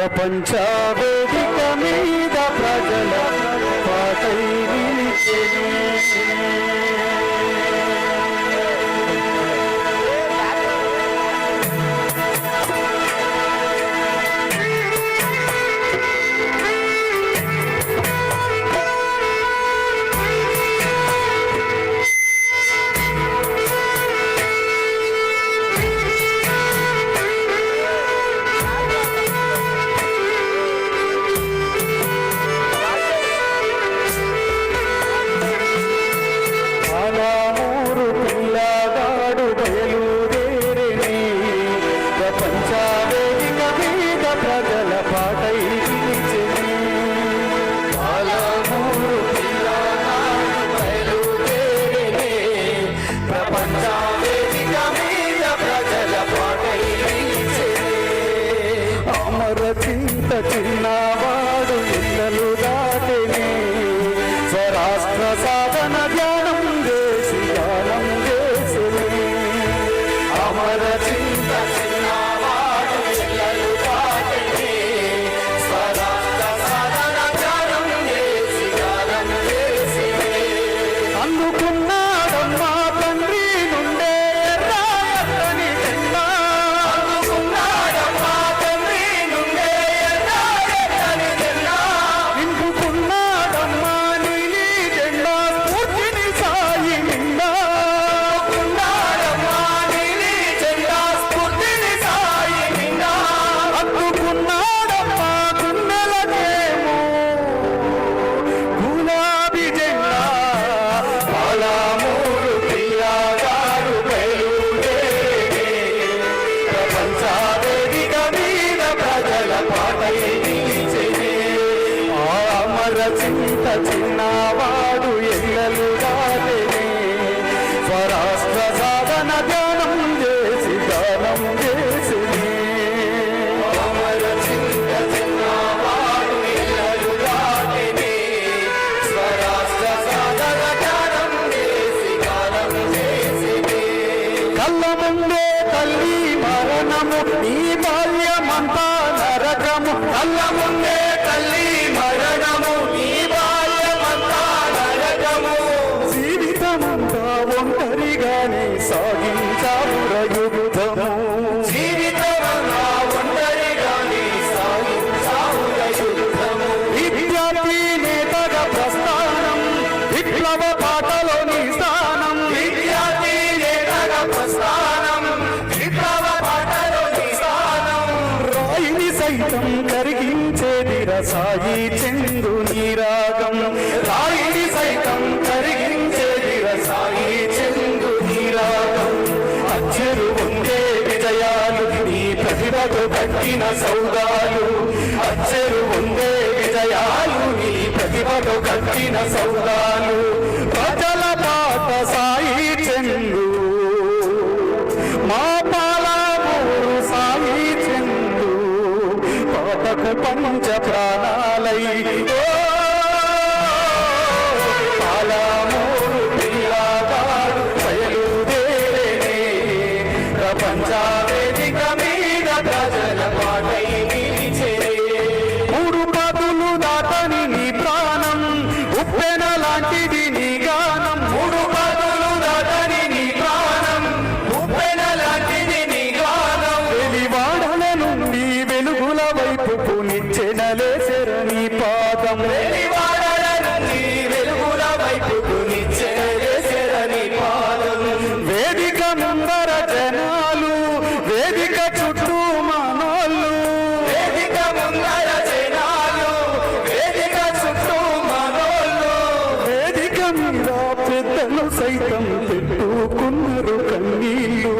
ప్రపంచ వేదిక మీద ప్రజల పాటై నిలిచెను. చింత చిన్నవాడు ఇళ్ళలు దాటిని స్వరాష్ట్ర సాధన ధ్యానం చేసి గానం చేసిని. అమర చింత చిన్నవాడు ఇళ్ళలు దాటిని స్వరాష్ట్ర సాధన ధ్యానం చేసి గానం చేసిని. అందుకున్నాడమ్మా తండ్రి నుండే ఎర్రని జెండా. చింత చిన్నవాడు ఎల్లలు దాటిని స్వరాష్ట్ర సాధన ధ్యానం చేసి గానం చేసిని. అమర చింత చిన్నవాడు ఎల్లలు దాటిని స్వరాష్ట్ర సాధన ధ్యానం చేసి గానం చేసిని. కళ్ళ ముందే తల్లి మరణము ఈ బాల్యమంతా నరకము. కళ్ళ ముందే తల్లి మరణము ఈ బాల్యమంతా నరకము. జీవితమంతా ఒంటరిగానే సాగించావుర యుద్ధము. జీవితమంతా ఒంటరిగానే సాగించావుర యుద్ధము. విద్యార్థి నేతగా ప్రస్థానం విప్లవ పాటలోని స్థానం. విద్యార్థి నేతగా ప్రస్థానం విప్లవ పాటలోని స్థానం. రాయిని సైతం కరిగించేది రసాయి చందు నీరాగం. రాయిని సైతం కరిగించేది రసాయి చందు నీరాగం. అచ్చరు ఉండే విజయాలు నీ ప్రతిభతో కట్టిన సౌదాలు. అచ్చరు ఉండే విజయాలు నీ ప్రతిభతో కట్టిన సౌదాలు. ప్రజల పాట సాయి చందు మా పాలమూరు సాయి చందు పాటకు పంచ ప్రాణాలై పాలమూరు పిల్లవాడు బయలుదేరే ప్రపంచ వేదిక మీద ప్రజల పాటై నిలిచెనే. మూడు పదులు దాటని నీ ప్రాణం ఉప్పెన లాంటిది నీ గానం. మూడు పదులు దాటని నీ ప్రాణం ఉప్పెన లాంటిది నీ గానం. వెలివాడల నుండి వెలుగుల వైపుకు నిచ్చెనలేసెరని పాదం. వెలివాడల నుండి వెలుగుల వైపుకు నిచ్చెనలేసెరని పాదం. వేదిక ముందర జనాలు వేదిక చుట్టూ మనోళ్ళు. వేదిక ముందర జనాలు వేదిక చుట్టూ మనోళ్ళు. వేదిక మీద పెద్దలు సైతం పెట్టుకున్నారు కన్నీళ్ళు.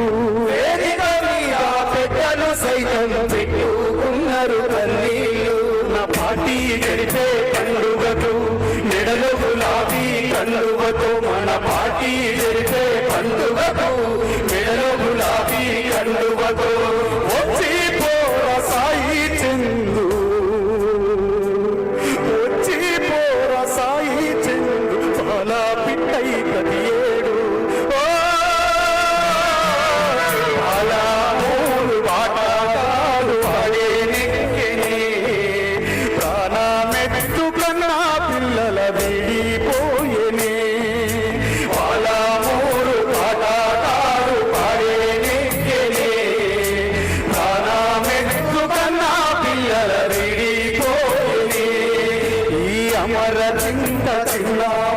వేదిక మీద పెద్దలు సైతం పెట్టుకున్నారు కన్నీళ్ళు. నా పార్టీ గడిపే పండుగకు మెడలో గులాబీ కండువతో. మన పార్టీ జరిపే పండుగకు మెడలో గులాబీ కండువతో. వచ్చి పోర సాయి చందు వచ్చి పోర సాయి చందు చాలా పిట్టై ప్రతి ఏడు. పాలమూరు బాటగాడు వాడే నెక్కెనే చిరునవ్వు